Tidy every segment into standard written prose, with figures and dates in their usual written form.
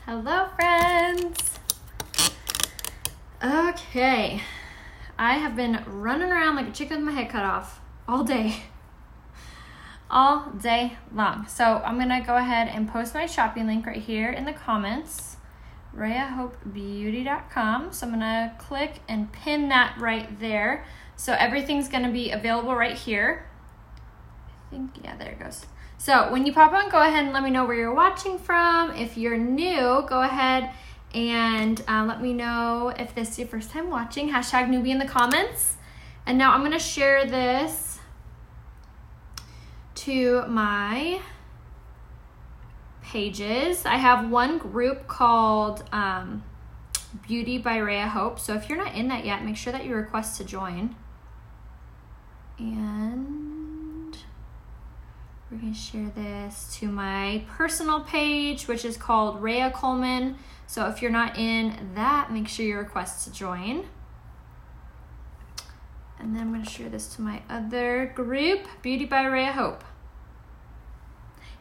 Hello, friends. Okay, I have been running around like a chicken with my head cut off all day long. So I'm gonna go ahead and post my shopping link right here in the comments, RheaHopeBeauty.com. So I'm gonna click and pin that right there. So everything's gonna be available right here. Yeah, there it goes. So when you pop on, go ahead and let me know where you're watching from. If you're new, go ahead and let me know if this is your first time watching. Hashtag newbie in the comments. And now I'm going to share this to my pages. I have one group called Beauty by Rhea Hope. So if you're not in that yet, make sure that you request to join. And we're going to share this to my personal page, which is called Rhea Coleman. So if you're not in that, make sure you request to join. And then I'm going to share this to my other group, Beauty by Rhea Hope.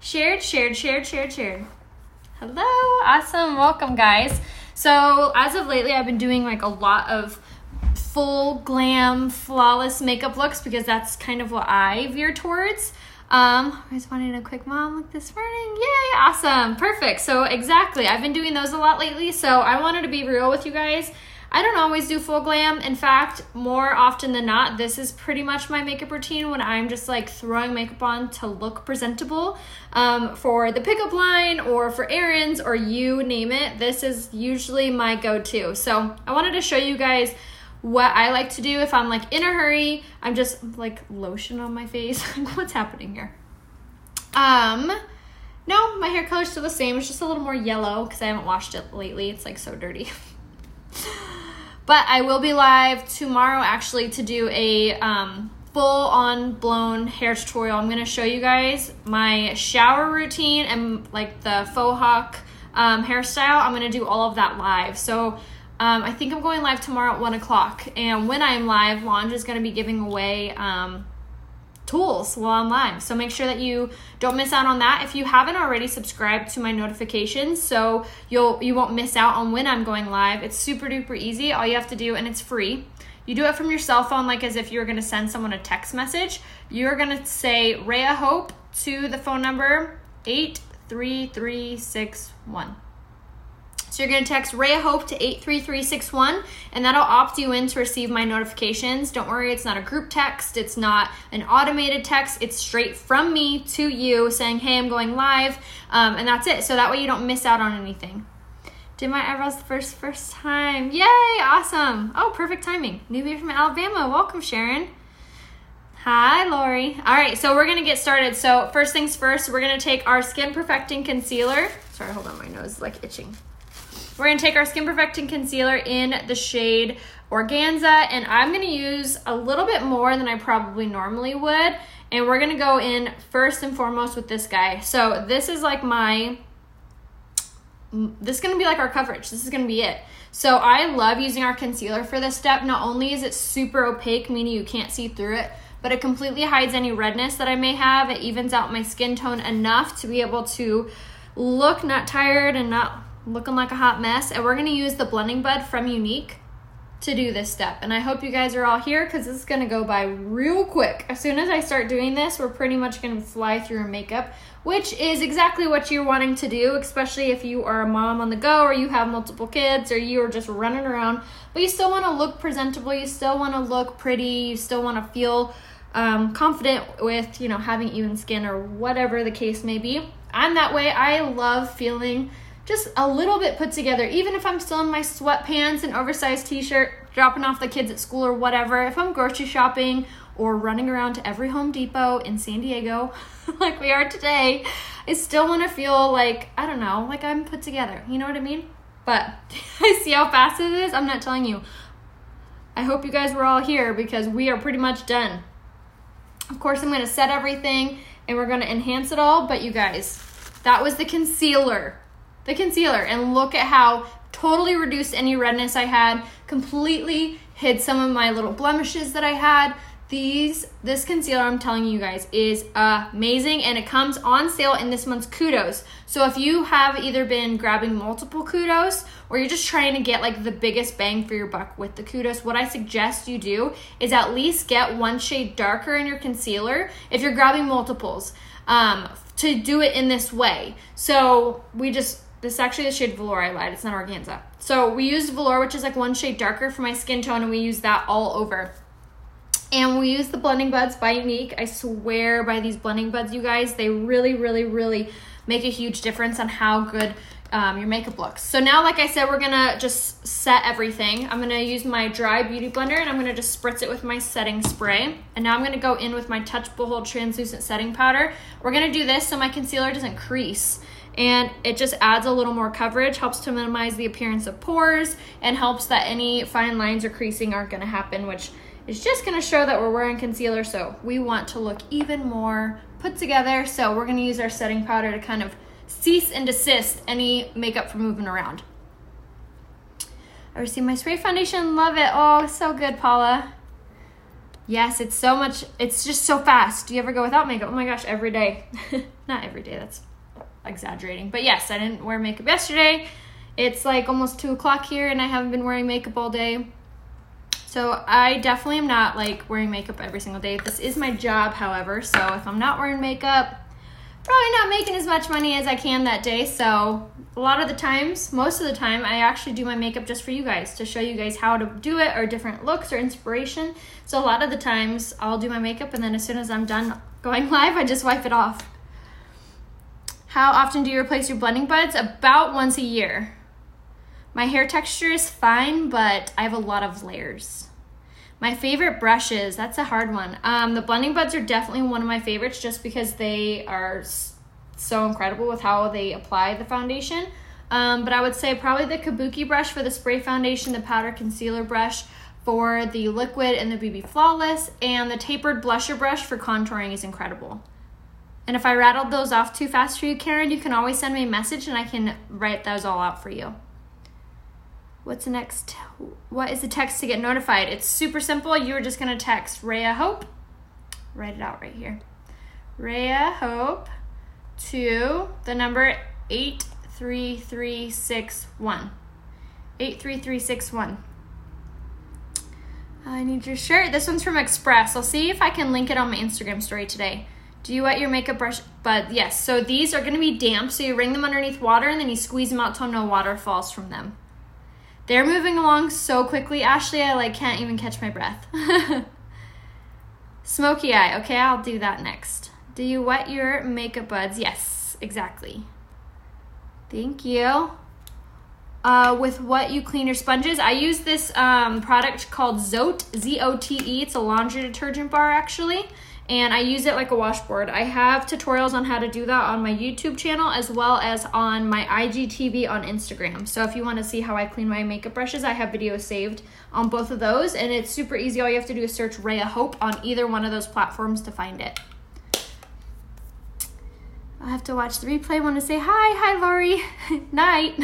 Shared. Hello, awesome, welcome guys. So as of lately, I've been doing like a lot of full glam, flawless makeup looks because that's kind of what I veer towards. I just wanted a quick mom look this morning. Yay, awesome, perfect. So exactly, I've been doing those a lot lately, so I wanted to be real with you guys. I don't always do full glam. In fact, more often than not, this is pretty much my makeup routine when I'm just like throwing makeup on to look presentable for the pickup line or for errands or you name it. This is usually my go-to. So I wanted to show you guys what I like to do if I'm like in a hurry. I'm just like lotion on my face. What's happening here? No, my hair color's still the same. It's just a little more yellow because I haven't washed it lately. It's like so dirty. But I will be live tomorrow actually to do a full on blown hair tutorial. I'm going to show you guys my shower routine and like the faux hawk hairstyle. I'm going to do all of that live. So I think I'm going live tomorrow at 1 o'clock. And when I'm live, Lange is going to be giving away tools while I'm live. So make sure that you don't miss out on that. If you haven't already, subscribed to my notifications so you won't miss out on when I'm going live. It's super duper easy. All you have to do, and it's free. You do it from your cell phone like as if you were going to send someone a text message. You're going to say Rhea Hope to the phone number 83361. So you're going to text Rhea Hope to 83361, and that'll opt you in to receive my notifications. Don't worry, it's not a group text. It's not an automated text. It's straight from me to you saying, hey, I'm going live, and that's it. So that way you don't miss out on anything. Did my eyebrows the first time. Yay, awesome. Oh, perfect timing. Newbie from Alabama. Welcome, Sharon. Hi, Lori. All right, so we're going to get started. So first things first, we're going to take our Skin Perfecting Concealer. Sorry, hold on, my nose is like itching. We're going to take our Skin Perfecting Concealer in the shade Organza, and I'm going to use a little bit more than I probably normally would, and we're going to go in first and foremost with this guy. So this is like this is going to be like our coverage. This is going to be it. So I love using our concealer for this step. Not only is it super opaque, meaning you can't see through it, but it completely hides any redness that I may have. It evens out my skin tone enough to be able to look not tired and not looking like a hot mess. And we're going to use the blending bud from Unique to do this step. And I hope you guys are all here because this is going to go by real quick. As soon as I start doing this, we're pretty much going to fly through our makeup, which is exactly what you're wanting to do, especially if you are a mom on the go or you have multiple kids or you are just running around, but you still want to look presentable. You still want to look pretty. You still want to feel confident with, having even skin or whatever the case may be. I'm that way. I love feeling just a little bit put together, even if I'm still in my sweatpants and oversized t-shirt, dropping off the kids at school or whatever. If I'm grocery shopping or running around to every Home Depot in San Diego, like we are today, I still want to feel like, I don't know, like I'm put together. You know what I mean? But I see how fast it is. I'm not telling you. I hope you guys were all here because we are pretty much done. Of course, I'm going to set everything and we're going to enhance it all. But you guys, that was the concealer. And look at how totally reduced any redness I had, completely hid some of my little blemishes that I had, This concealer, I'm telling you guys, is amazing, and it comes on sale in this month's Kudos. So if you have either been grabbing multiple Kudos or you're just trying to get like the biggest bang for your buck with the Kudos, what I suggest you do is at least get one shade darker in your concealer if you're grabbing multiples, to do it in this way. So this is actually the shade Velour. I lied, it's not Organza. So we used Velour, which is like one shade darker for my skin tone, and we use that all over. And we use the blending buds by Unique. I swear by these blending buds, you guys. They really, really, really make a huge difference on how good your makeup looks. So now, like I said, we're gonna just set everything. I'm gonna use my dry beauty blender, and I'm gonna just spritz it with my setting spray. And now I'm gonna go in with my Touchable Hold Translucent Setting Powder. We're gonna do this so my concealer doesn't crease. And it just adds a little more coverage, helps to minimize the appearance of pores, and helps that any fine lines or creasing aren't gonna happen, which is just gonna show that we're wearing concealer, so we want to look even more put together. So we're gonna use our setting powder to kind of cease and desist any makeup from moving around. I received my spray foundation, love it. Oh, so good, Paula. Yes, it's just so fast. Do you ever go without makeup? Oh my gosh, every day. Not every day, that's exaggerating. But yes, I didn't wear makeup yesterday. It's like almost 2 o'clock here, and I haven't been wearing makeup all day. So I definitely am not like wearing makeup every single day. This is my job, however, so if I'm not wearing makeup, probably not making as much money as I can that day. So a lot of the times, most of the time, I actually do my makeup just for you guys, to show you guys how to do it, or different looks or inspiration. So a lot of the times I'll do my makeup, and then as soon as I'm done going live, I just wipe it off. How often do you replace your blending buds? About once a year. My hair texture is fine, but I have a lot of layers. My favorite brushes, that's a hard one. The blending buds are definitely one of my favorites, just because they are so incredible with how they apply the foundation. But I would say probably the Kabuki brush for the spray foundation, the powder concealer brush for the liquid and the BB Flawless, and the tapered blusher brush for contouring is incredible. And if I rattled those off too fast for you, Karen, you can always send me a message and I can write those all out for you. What's the next? What is the text to get notified? It's super simple. You are just going to text Rhea Hope. Write it out right here. Rhea Hope to the number 83361. 83361. I need your shirt. This one's from Express. I'll see if I can link it on my Instagram story today. Do you wet your makeup brush? But yes, so these are going to be damp. So you wring them underneath water, and then you squeeze them out till no water falls from them. They're moving along so quickly, Ashley, I can't even catch my breath. Smoky eye. Okay, I'll do that next. Do you wet your makeup buds? Yes, exactly. Thank you. With what you clean your sponges? I use this product called Zote, Z-O-T-E. It's a laundry detergent bar, actually. And I use it like a washboard. I have tutorials on how to do that on my YouTube channel, as well as on my IGTV on Instagram. So if you want to see how I clean my makeup brushes, I have videos saved on both of those. And it's super easy. All you have to do is search Rhea Hope on either one of those platforms to find it. I'll have to watch the replay. I want to say hi. Hi, Lori. Night.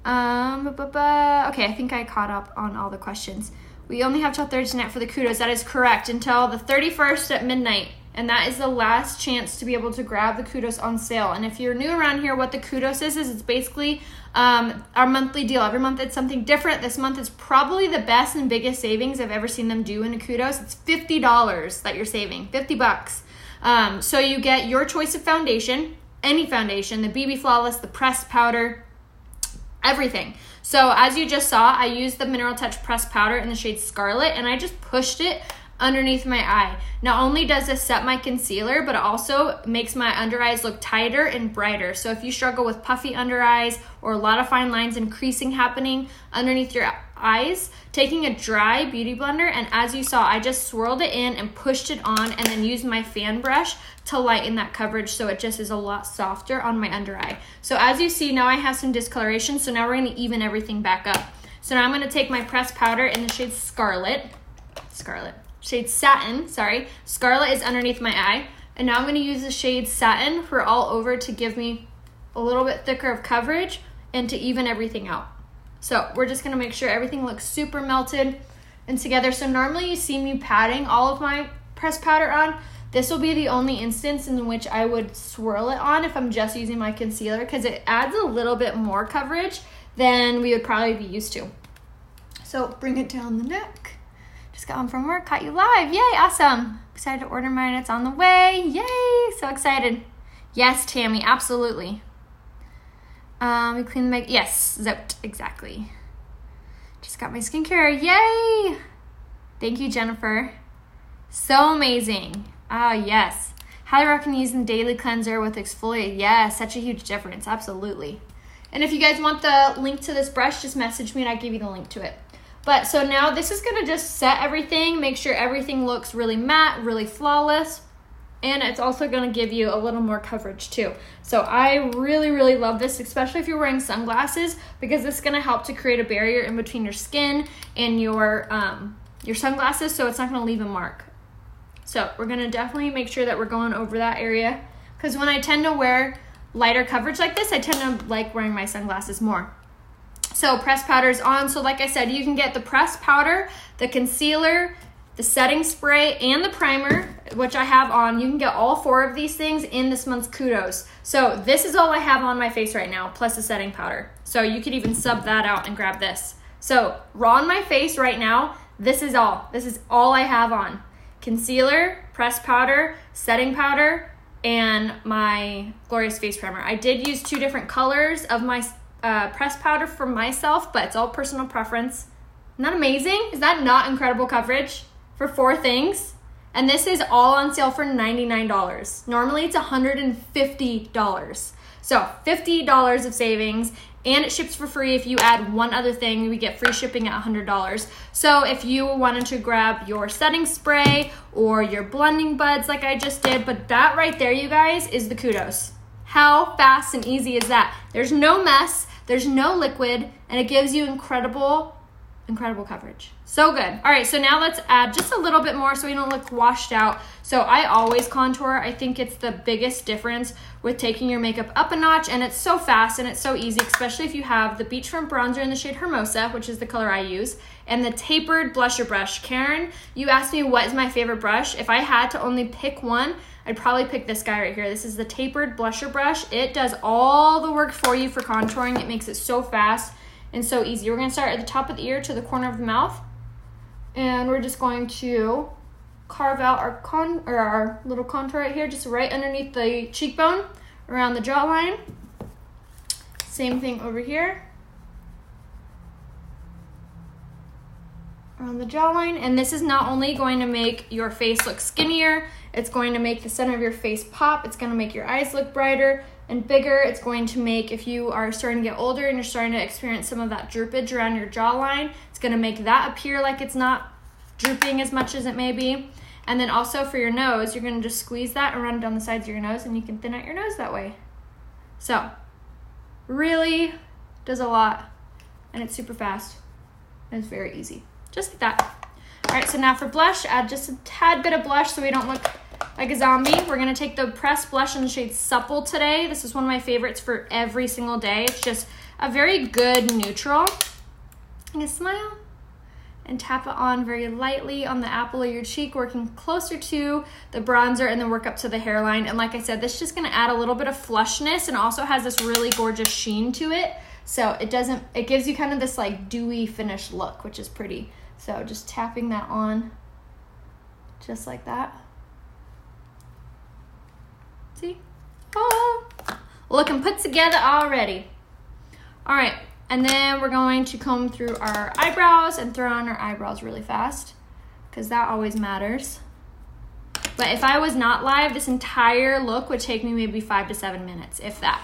Okay, I think I caught up on all the questions. We only have till Thursday night for the Kudos. That is correct, until the 31st at midnight. And that is the last chance to be able to grab the Kudos on sale. And if you're new around here, what the Kudos is it's basically our monthly deal. Every month it's something different. This month is probably the best and biggest savings I've ever seen them do in a Kudos. It's $50 that you're saving, $50. So you get your choice of foundation, any foundation, the BB Flawless, the pressed powder, everything. So as you just saw, I used the Mineral Touch pressed powder in the shade Scarlet, and I just pushed it underneath my eye. Not only does this set my concealer, but it also makes my under eyes look tighter and brighter. So if you struggle with puffy under eyes or a lot of fine lines and creasing happening underneath your eyes, taking a dry beauty blender, and as you saw, I just swirled it in and pushed it on, and then used my fan brush to lighten that coverage so it just is a lot softer on my under eye. So as you see, now I have some discoloration, so now we're going to even everything back up. So now I'm going to take my pressed powder in the shade shade Satin, sorry. Scarlet is underneath my eye. And now I'm going to use the shade Satin for all over to give me a little bit thicker of coverage and to even everything out. So we're just going to make sure everything looks super melted, and together. So normally you see me patting all of my pressed powder on. This will be the only instance in which I would swirl it on if I'm just using my concealer, because it adds a little bit more coverage than we would probably be used to. So bring it down the neck. Just got home from work, caught you live. Yay, awesome. Excited to order mine, it's on the way. Yay, so excited. Yes, Tammy, absolutely. We clean the makeup. Yes, zipped, exactly. Just got my skincare, yay. Thank you, Jennifer. So amazing. Ah, yes. Highly recommend using daily cleanser with exfoliate. Yes, such a huge difference, absolutely. And if you guys want the link to this brush, just message me and I'll give you the link to it. But so now this is gonna just set everything, make sure everything looks really matte, really flawless. And it's also gonna give you a little more coverage too. So I really, really love this, especially if you're wearing sunglasses, because this is gonna help to create a barrier in between your skin and your sunglasses, so it's not gonna leave a mark. So we're gonna definitely make sure that we're going over that area, because when I tend to wear lighter coverage like this, I tend to like wearing my sunglasses more. So pressed powder is on. So like I said, you can get the pressed powder, the concealer, the setting spray, and the primer, which I have on. You can get all 4 of these things in this month's Kudos. So this is all I have on my face right now, plus the setting powder. So you could even sub that out and grab this. So raw on my face right now, this is all. This is all I have on. Concealer, pressed powder, setting powder, and my Glorious Face Primer. I did use 2 different colors of my pressed powder for myself, but it's all personal preference. Isn't that amazing? Is that not incredible coverage for 4 things? And this is all on sale for $99. Normally it's $150. So $50 of savings, and it ships for free. If you add one other thing, we get free shipping at $100. So if you wanted to grab your setting spray or your blending buds like I just did, but that right there, you guys, is the Kudos. How fast and easy is that? There's no mess, there's no liquid, and it gives you incredible coverage. So good. All right, so now let's add just a little bit more so we don't look washed out. So I always contour. I think it's the biggest difference with taking your makeup up a notch, and it's so fast and it's so easy, especially if you have the Beachfront bronzer in the shade Hermosa, which is the color I use, and the tapered blusher brush. Karen, you asked me what is my favorite brush. If I had to only pick one, I'd probably pick this guy right here. This is the tapered blusher brush. It does all the work for you for contouring. It makes it so fast and so easy. We're gonna start at the top of the ear to the corner of the mouth, and we're just going to carve out our little contour right here, just right underneath the cheekbone, around the jawline. Same thing over here, around the jawline. And this is not only going to make your face look skinnier, it's going to make the center of your face pop. It's going to make your eyes look brighter and bigger. It's going to make, if you are starting to get older and you're starting to experience some of that droopage around your jawline, it's going to make that appear like it's not drooping as much as it may be. And then also for your nose, you're going to just squeeze that and run it down the sides of your nose, and you can thin out your nose that way. So really does a lot, and it's super fast and it's very easy, just like that. All right, so now for blush, add just a tad bit of blush so we don't look like a zombie. We're gonna take the pressed blush in the shade Supple today. This is one of my favorites for every single day. It's just a very good neutral. And a smile, and tap it on very lightly on the apple of your cheek, working closer to the bronzer, and then work up to the hairline. And like I said, this is just gonna add a little bit of flushness, and also has this really gorgeous sheen to it. So it gives you kind of this like dewy finished look, which is pretty. So just tapping that on, just like that. See? Oh, looking put together already. All right, and then we're going to comb through our eyebrows and throw on our eyebrows really fast, because that always matters. But if I was not live, this entire look would take me maybe 5 to 7 minutes, if that.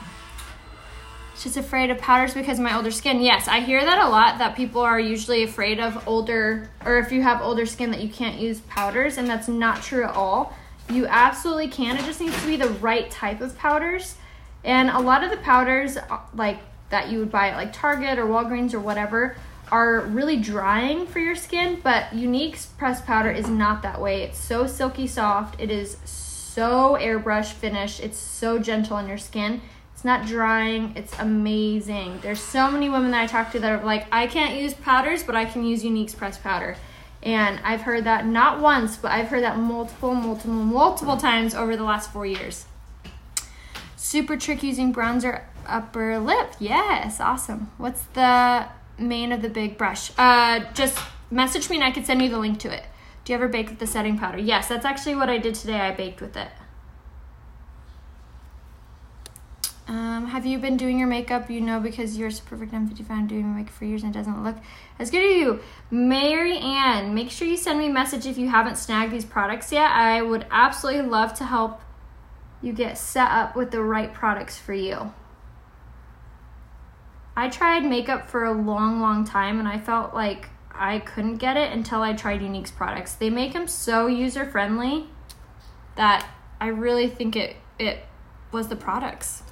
Just afraid of powders because of my older skin. Yes, I hear that a lot, that people are usually afraid of older, or if you have older skin, that you can't use powders, and that's not true at all. You absolutely can. It just needs to be the right type of powders. And a lot of the powders like that you would buy at like Target or Walgreens or whatever are really drying for your skin, but Unique's pressed powder is not that way. It's so silky soft. It is so airbrush finish. It's so gentle on your skin. It's not drying. It's amazing. There's so many women that I talk to that are like, I can't use powders, but I can use Unique's pressed powder. And I've heard that not once, but I've heard that multiple times over the last 4 years. Super trick using bronzer upper lip. Yes, awesome. What's the main of the big brush? Just message me and I can send you the link to it. Do you ever bake with the setting powder? Yes, that's actually what I did today. I baked with it. Have you been doing your makeup? You know, because you're so perfect. I'm 55 doing my makeup for years and it doesn't look as good as you. Mary Ann, make sure you send me a message if you haven't snagged these products yet. I would absolutely love to help you get set up with the right products for you. I tried makeup for a long time and I felt like I couldn't get it until I tried Younique's products. They make them so user-friendly that I really think it was the products.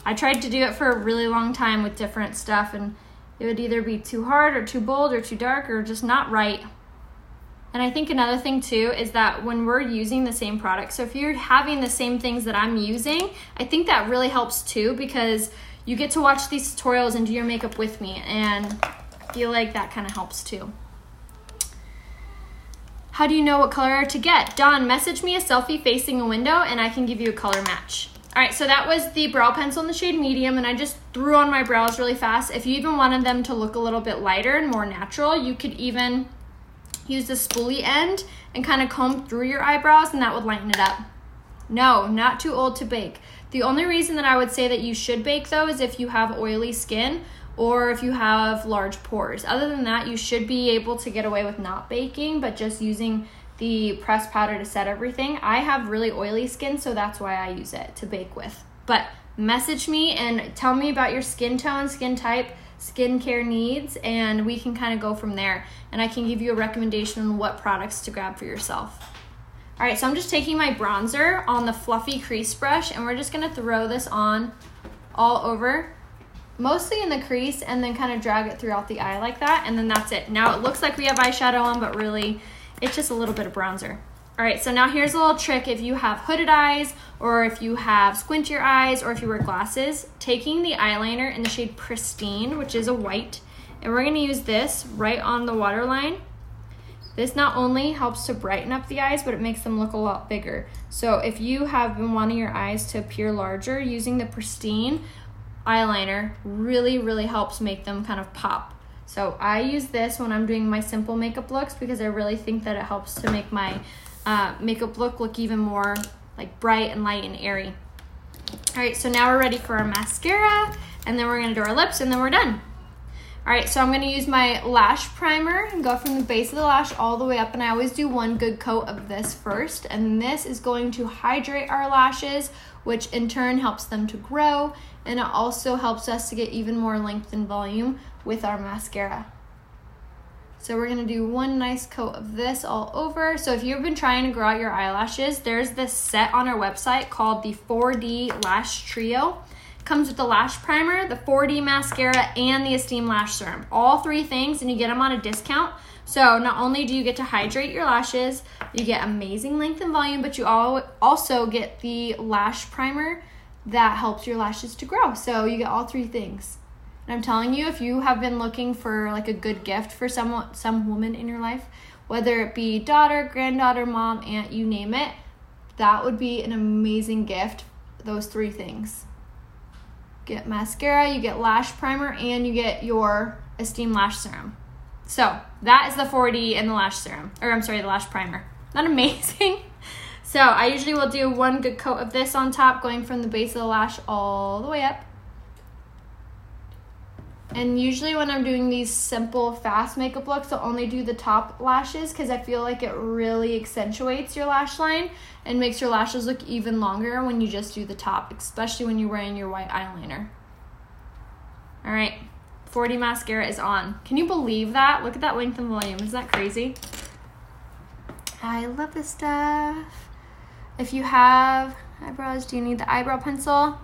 I tried to do it for a really long time with different stuff and it would either be too hard or too bold or too dark or just not right. And I think another thing too is that when we're using the same product, so if you're having the same things that I'm using, I think that really helps too, because you get to watch these tutorials and do your makeup with me, and I feel like that kind of helps too. How do you know what color to get? Dawn, message me a selfie facing a window and I can give you a color match. All right, so that was the brow pencil in the shade medium, and I just threw on my brows really fast. If you even wanted them to look a little bit lighter and more natural, you could even use the spoolie end and kind of comb through your eyebrows and that would lighten it up. No, not too old to bake. The only reason that I would say that you should bake though is if you have oily skin or if you have large pores. Other than that, you should be able to get away with not baking, but just using the pressed powder to set everything. I have really oily skin, so that's why I use it to bake with. But message me and tell me about your skin tone, skin type, skincare needs, and we can kind of go from there. And I can give you a recommendation on what products to grab for yourself. All right, so I'm just taking my bronzer on the fluffy crease brush and we're just gonna throw this on all over, mostly in the crease, and then kind of drag it throughout the eye like that, and then that's it. Now it looks like we have eyeshadow on, but really it's just a little bit of bronzer. All right, so now here's a little trick. If you have hooded eyes, or if you have squintier eyes, or if you wear glasses, taking the eyeliner in the shade Pristine, which is a white, and we're gonna use this right on the waterline. This not only helps to brighten up the eyes, but it makes them look a lot bigger. So if you have been wanting your eyes to appear larger, using the Pristine eyeliner really helps make them kind of pop. So I use this when I'm doing my simple makeup looks because I really think that it helps to make my makeup look even more like bright and light and airy. All right, so now we're ready for our mascara, and then we're gonna do our lips, and then we're done. All right, so I'm gonna use my lash primer and go from the base of the lash all the way up, and I always do one good coat of this first, and this is going to hydrate our lashes, which in turn helps them to grow, and it also helps us to get even more length and volume with our mascara. So we're gonna do one nice coat of this all over. So if you've been trying to grow out your eyelashes, there's this set on our website called the 4D Lash Trio. It comes with the lash primer, the 4D mascara, and the Esteem Lash Serum. All three things, and you get them on a discount. So not only do you get to hydrate your lashes, you get amazing length and volume, but you also get the lash primer that helps your lashes to grow. So you get all three things. And I'm telling you, if you have been looking for like a good gift for some woman in your life, whether it be daughter, granddaughter, mom, aunt, you name it, that would be an amazing gift, those three things. Get mascara, you get lash primer, and you get your Esteem Lash Serum. So that is the 4D and the lash serum, or I'm sorry, the lash primer. Not amazing? So I usually will do one good coat of this on top, going from the base of the lash all the way up. And usually when I'm doing these simple, fast makeup looks, I'll only do the top lashes because I feel like it really accentuates your lash line and makes your lashes look even longer when you just do the top, especially when you're wearing your white eyeliner. All right, 4D mascara is on. Can you believe that? Look at that length and volume. Isn't that crazy? I love this stuff. If you have eyebrows, do you need the eyebrow pencil?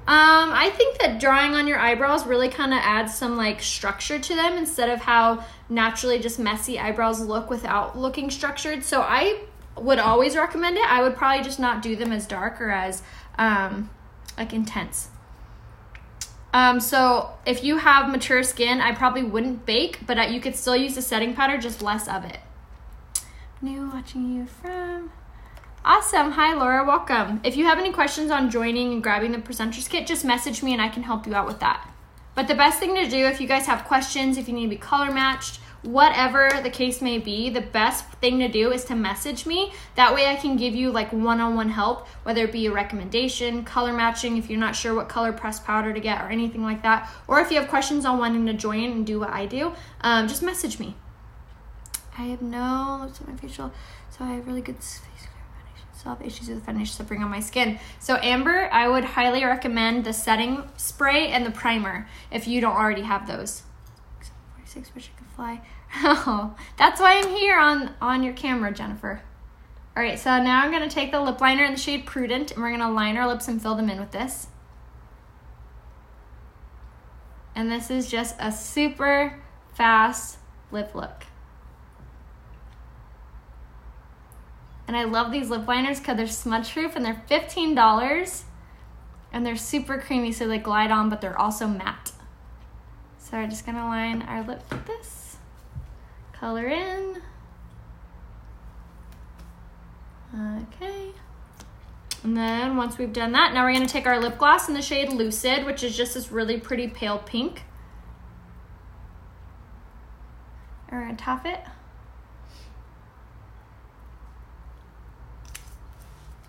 I think that drawing on your eyebrows really kind of adds some like structure to them instead of how naturally just messy eyebrows look without looking structured. So I would always recommend it. I would probably just not do them as dark or as like intense. So if you have mature skin, I probably wouldn't bake, but you could still use the setting powder, just less of it. New watching you from... Awesome. Hi, Laura. Welcome. If you have any questions on joining and grabbing the presenter's kit, just message me and I can help you out with that. But the best thing to do, if you guys have questions, if you need to be color matched, whatever the case may be, the best thing to do is to message me. That way I can give you like one-on-one help, whether it be a recommendation, color matching, if you're not sure what color pressed powder to get or anything like that. Or if you have questions on wanting to join and do what I do, just message me. I have no lips on my facial, so I have really good face care foundation. Still have issues with foundation suffering on my skin. So Amber, I would highly recommend the setting spray and the primer if you don't already have those. 46, wish I could fly. Oh, that's why I'm here on your camera, Jennifer. All right, so now I'm gonna take the lip liner in the shade Prudent and we're gonna line our lips and fill them in with this. And this is just a super fast lip look. And I love these lip liners because they're smudge proof and they're $15 and they're super creamy, so they glide on, but they're also matte. So we're just gonna line our lips with this. Color in. Okay. And then once we've done that, now we're gonna take our lip gloss in the shade Lucid, which is just this really pretty pale pink. And we're gonna top it.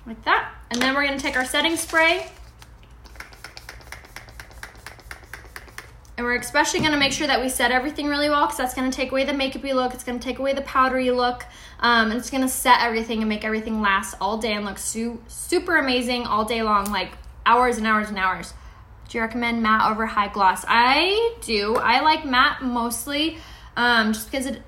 Like that. And then we're gonna take our setting spray. And we're especially gonna make sure that we set everything really well because that's gonna take away the makeup-y look, it's gonna take away the powdery look, and it's gonna set everything and make everything last all day and look super amazing all day long, like hours and hours and hours. Do you recommend matte over high gloss? I do. I like matte mostly just because it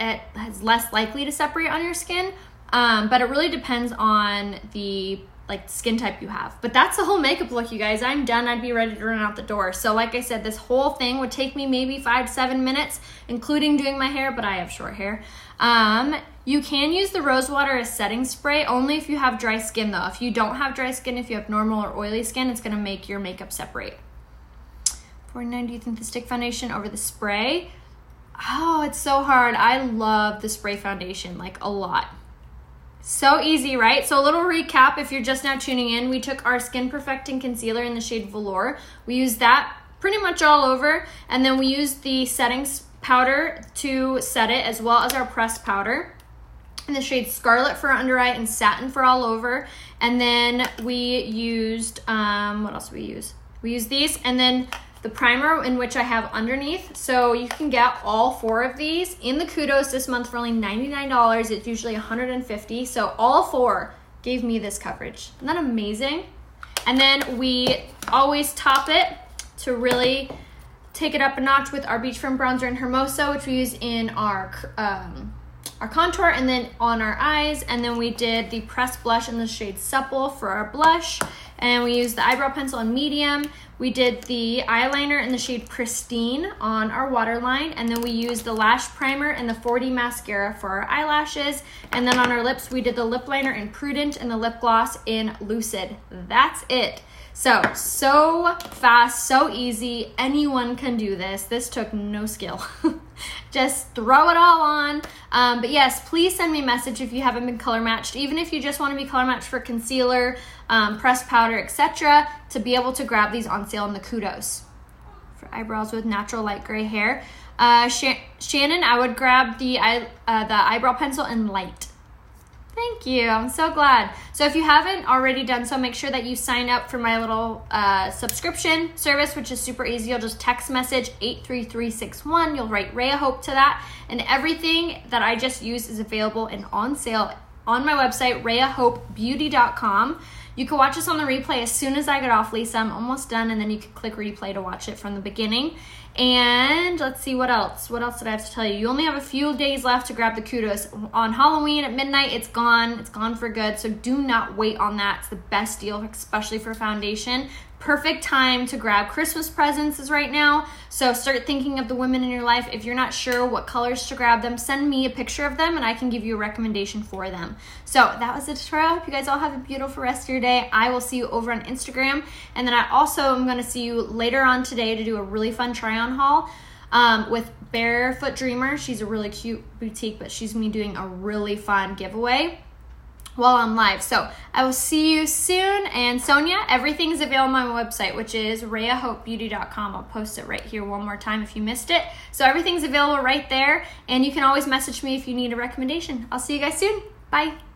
is less likely to separate on your skin, but it really depends on the skin type you have. But that's the whole makeup look, you guys. I'm done. I'd be ready to run out the door. So like I said, this whole thing would take me maybe 5 to 7 minutes, including doing my hair, but I have short hair. You can use the rose water as setting spray only if you have dry skin though. If you don't have dry skin, if you have normal or oily skin, it's gonna make your makeup separate. $49, do you think the stick foundation over the spray? Oh, it's so hard. I love the spray foundation, like a lot. So easy, right? So a little recap if you're just now tuning in. We took our Skin Perfecting Concealer in the shade Velour. We used that pretty much all over. And then we used the setting powder to set it, as well as our pressed powder in the shade Scarlet for under eye and Satin for all over. And then we used, what else did we use? We used these, and then the primer in which I have underneath. So you can get all 4 of these in the Kudos this month for only $99. It's usually $150. So all 4 gave me this coverage. Isn't that amazing? And then we always top it to really take it up a notch with our Beachfront bronzer in Hermosa, which we use in our contour and then on our eyes. And then we did the pressed blush in the shade Supple for our blush. And we used the eyebrow pencil in medium. We did the eyeliner in the shade Pristine on our waterline, and then we used the lash primer and the 4D mascara for our eyelashes. And then on our lips, we did the lip liner in Prudent and the lip gloss in Lucid. That's it. So fast, so easy. Anyone can do this. This took no skill. Just throw it all on. But yes, please send me a message if you haven't been color matched, even if you just want to be color matched for concealer, pressed powder, etc., to be able to grab these on sale in the Kudos. For eyebrows with natural light gray hair. Shannon, I would grab the eyebrow pencil in light. Thank you. I'm so glad. So if you haven't already done so, make sure that you sign up for my little subscription service, which is super easy. You'll just text message 83361. You'll write Rhea Hope to that. And everything that I just used is available and on sale on my website, rheahopebeauty.com. You can watch this on the replay as soon as I get off, Lisa. I'm almost done, and then you can click replay to watch it from the beginning. And let's see, what else? What else did I have to tell you? You only have a few days left to grab the Kudos. On Halloween at midnight, it's gone. It's gone for good, so do not wait on that. It's the best deal, especially for foundation. Perfect time to grab Christmas presents is right now. So start thinking of the women in your life. If you're not sure what colors to grab them, send me a picture of them and I can give you a recommendation for them. So that was the tutorial. I hope you guys all have a beautiful rest of your day. I will see you over on Instagram. And then I also am going to see you later on today to do a really fun try on haul with Barefoot Dreamer. She's a really cute boutique, but she's going to be doing a really fun giveaway while I'm live. So I will see you soon. And Sonia, everything is available on my website, which is RheaHopeBeauty.com. I'll post it right here one more time if you missed it. So everything's available right there. And you can always message me if you need a recommendation. I'll see you guys soon. Bye.